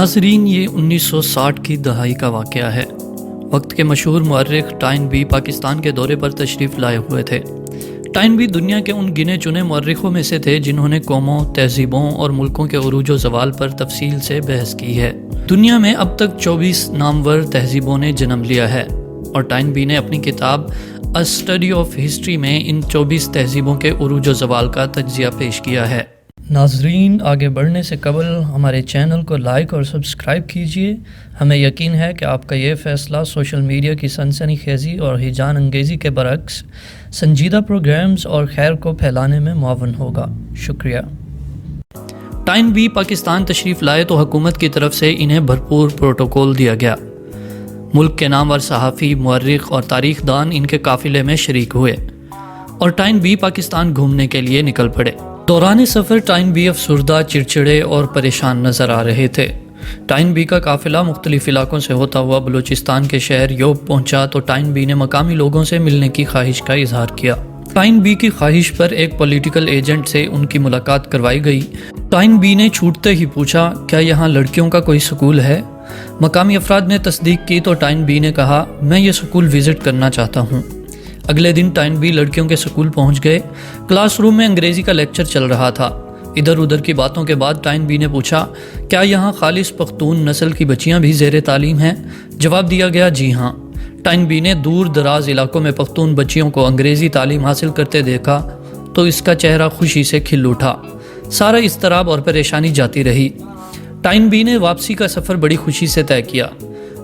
ناظرین، یہ 1960 کی دہائی کا واقعہ ہے۔ وقت کے مشہور مورخ ٹائن بی پاکستان کے دورے پر تشریف لائے ہوئے تھے۔ ٹائن بی دنیا کے ان گنے چنے مورخوں میں سے تھے جنہوں نے قوموں، تہذیبوں اور ملکوں کے عروج و زوال پر تفصیل سے بحث کی ہے۔ دنیا میں اب تک 24 نامور تہذیبوں نے جنم لیا ہے، اور ٹائن بی نے اپنی کتاب A Study of History میں ان 24 تہذیبوں کے عروج و زوال کا تجزیہ پیش کیا ہے۔ ناظرین، آگے بڑھنے سے قبل ہمارے چینل کو لائک اور سبسکرائب کیجیے۔ ہمیں یقین ہے کہ آپ کا یہ فیصلہ سوشل میڈیا کی سنسنی خیزی اور ہیجان انگیزی کے برعکس سنجیدہ پروگرامز اور خیر کو پھیلانے میں معاون ہوگا۔ شکریہ۔ ٹائن بی پاکستان تشریف لائے تو حکومت کی طرف سے انہیں بھرپور پروٹوکول دیا گیا۔ ملک کے نامور صحافی، مورخ اور تاریخ دان ان کے قافلے میں شریک ہوئے اور ٹائن بی پاکستان گھومنے کے لیے نکل پڑے۔ دوران سفر ٹائن بی افسردہ، چڑچڑے اور پریشان نظر آ رہے تھے۔ ٹائن بی کا قافلہ مختلف علاقوں سے ہوتا ہوا بلوچستان کے شہر یوب پہنچا تو ٹائن بی نے مقامی لوگوں سے ملنے کی خواہش کا اظہار کیا۔ ٹائن بی کی خواہش پر ایک پولیٹیکل ایجنٹ سے ان کی ملاقات کروائی گئی۔ ٹائن بی نے چھوٹتے ہی پوچھا، کیا یہاں لڑکیوں کا کوئی سکول ہے؟ مقامی افراد نے تصدیق کی تو ٹائن بی نے کہا، میں یہ سکول وزٹ کرنا چاہتا ہوں۔ اگلے دن ٹائن بی لڑکیوں کے سکول پہنچ گئے۔ کلاس روم میں انگریزی کا لیکچر چل رہا تھا۔ ادھر ادھر کی باتوں کے بعد ٹائن بی نے پوچھا، کیا یہاں خالص پختون نسل کی بچیاں بھی زیر تعلیم ہیں؟ جواب دیا گیا، جی ہاں۔ ٹائن بی نے دور دراز علاقوں میں پختون بچیوں کو انگریزی تعلیم حاصل کرتے دیکھا تو اس کا چہرہ خوشی سے کھل اٹھا۔ سارا اضطراب اور پریشانی جاتی رہی۔ ٹائن بی نے واپسی کا سفر بڑی خوشی سے طے کیا۔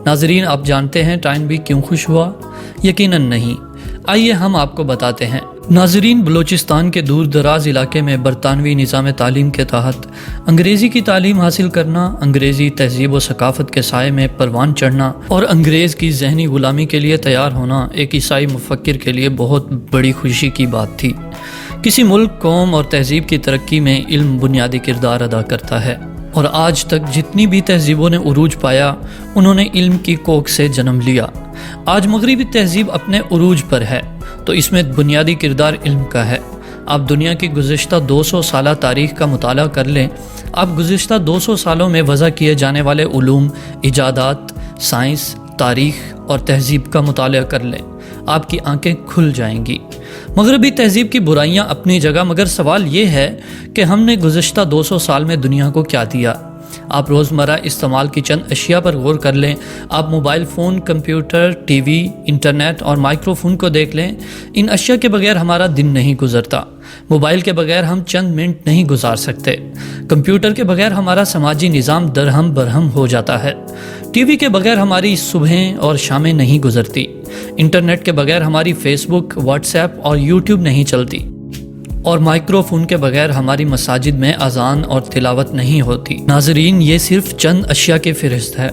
ناظرین، آپ جانتے ہیں ٹائن بی کیوں خوش ہوا؟ یقیناً نہیں۔ آئیے ہم آپ کو بتاتے ہیں۔ ناظرین، بلوچستان کے دور دراز علاقے میں برطانوی نظام تعلیم کے تحت انگریزی کی تعلیم حاصل کرنا، انگریزی تہذیب و ثقافت کے سائے میں پروان چڑھنا اور انگریز کی ذہنی غلامی کے لیے تیار ہونا ایک عیسائی مفکر کے لیے بہت بڑی خوشی کی بات تھی۔ کسی ملک، قوم اور تہذیب کی ترقی میں علم بنیادی کردار ادا کرتا ہے، اور آج تک جتنی بھی تہذیبوں نے عروج پایا انہوں نے علم کی کوکھ سے جنم لیا۔ آج مغربی تہذیب اپنے عروج پر ہے تو اس میں بنیادی کردار علم کا ہے۔ آپ دنیا کی گزشتہ 200 سالہ تاریخ کا مطالعہ کر لیں۔ آپ گزشتہ 200 سالوں میں وضع کیے جانے والے علوم، ایجادات، سائنس، تاریخ اور تہذیب کا مطالعہ کر لیں، آپ کی آنکھیں کھل جائیں گی۔ مغربی تہذیب کی برائیاں اپنی جگہ، مگر سوال یہ ہے کہ ہم نے گزشتہ 200 سال میں دنیا کو کیا دیا؟ آپ روزمرہ استعمال کی چند اشیاء پر غور کر لیں۔ آپ mobile phone, computer, T V, internet اور مائکرو فون کو دیکھ لیں۔ ان اشیاء کے بغیر ہمارا دن نہیں گزرتا۔ موبائل کے بغیر ہم چند منٹ نہیں گزار سکتے۔ کمپیوٹر کے بغیر ہمارا سماجی نظام درہم برہم ہو جاتا ہے۔ ٹی وی کے بغیر ہماری صبحیں اور شامیں نہیں گزرتی۔ انٹرنیٹ کے بغیر ہماری فیس بک، واٹس ایپ اور یوٹیوب نہیں چلتی، اور مائکرو فون کے بغیر ہماری مساجد میں اذان اور تلاوت نہیں ہوتی۔ ناظرین، یہ صرف چند اشیاء کی فہرست ہے۔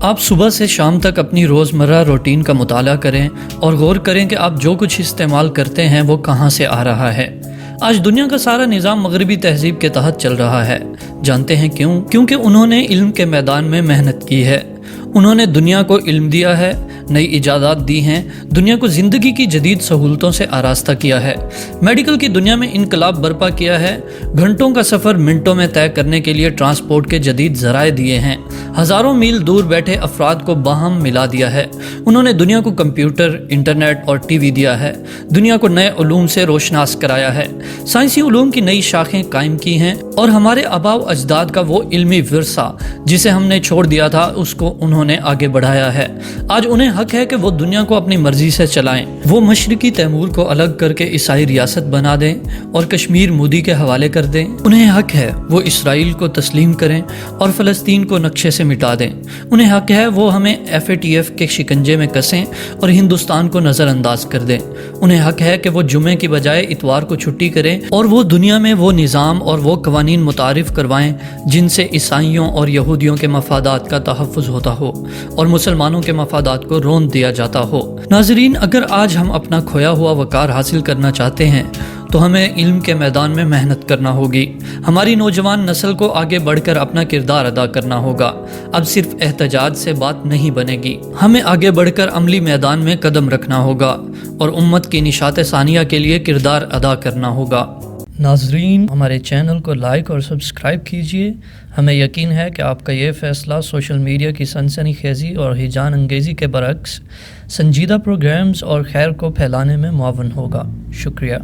آپ صبح سے شام تک اپنی روزمرہ روٹین کا مطالعہ کریں اور غور کریں کہ آپ جو کچھ استعمال کرتے ہیں وہ کہاں سے آ رہا ہے۔ آج دنیا کا سارا نظام مغربی تہذیب کے تحت چل رہا ہے۔ جانتے ہیں کیوں؟ کیونکہ انہوں نے علم کے میدان میں محنت کی ہے۔ انہوں نے دنیا کو علم دیا ہے، نئی ایجادات دی ہیں، دنیا کو زندگی کی جدید سہولتوں سے آراستہ کیا ہے، میڈیکل کی دنیا میں انقلاب برپا کیا ہے، گھنٹوں کا سفر منٹوں میں طے کرنے کے لیے ٹرانسپورٹ کے جدید ذرائع دیے ہیں، ہزاروں میل دور بیٹھے افراد کو باہم ملا دیا ہے۔ انہوں نے دنیا کو کمپیوٹر، انٹرنیٹ اور ٹی وی دیا ہے، دنیا کو نئے علوم سے روشناس کرایا ہے، سائنسی علوم کی نئی شاخیں قائم کی ہیں، اور ہمارے آباء و اجداد کا وہ علمی ورثہ جسے ہم نے چھوڑ دیا تھا اس کو انہوں نے آگے بڑھایا ہے۔ آج انہیں حق ہے کہ وہ دنیا کو اپنی مرضی سے چلائیں۔ وہ مشرقی تیمور کو الگ کر کے عیسائی ریاست بنا دیں اور کشمیر مودی کے حوالے کر دیں۔ انہیں حق ہے وہ اسرائیل کو تسلیم کریں اور فلسطین کو نقشے سے مٹا دیں۔ انہیں حق ہے وہ ہمیں FATF کے شکنجے میں کسیں اور ہندوستان کو نظر انداز کر دیں۔ انہیں حق ہے کہ وہ جمعے کی بجائے اتوار کو چھٹی کریں اور وہ دنیا میں وہ نظام اور وہ قوانین متعارف کروائیں جن سے عیسائیوں اور یہودیوں کے مفادات کا تحفظ ہوتا ہو اور مسلمانوں کے مفادات کو رون دیا جاتا ہو۔ ناظرین، اگر آج ہم اپنا کھویا ہوا وقار حاصل کرنا چاہتے ہیں تو ہمیں علم کے میدان میں محنت کرنا ہوگی۔ ہماری نوجوان نسل کو آگے بڑھ کر اپنا کردار ادا کرنا ہوگا۔ اب صرف احتجاج سے بات نہیں بنے گی، ہمیں آگے بڑھ کر عملی میدان میں قدم رکھنا ہوگا اور امت کی نشاط ثانیہ کے لیے کردار ادا کرنا ہوگا۔ ناظرین، ہمارے چینل کو لائک اور سبسکرائب کیجیے۔ ہمیں یقین ہے کہ آپ کا یہ فیصلہ سوشل میڈیا کی سنسنی خیزی اور ہیجان انگیزی کے برعکس سنجیدہ پروگرامز اور خیر کو پھیلانے میں معاون ہوگا۔ شکریہ۔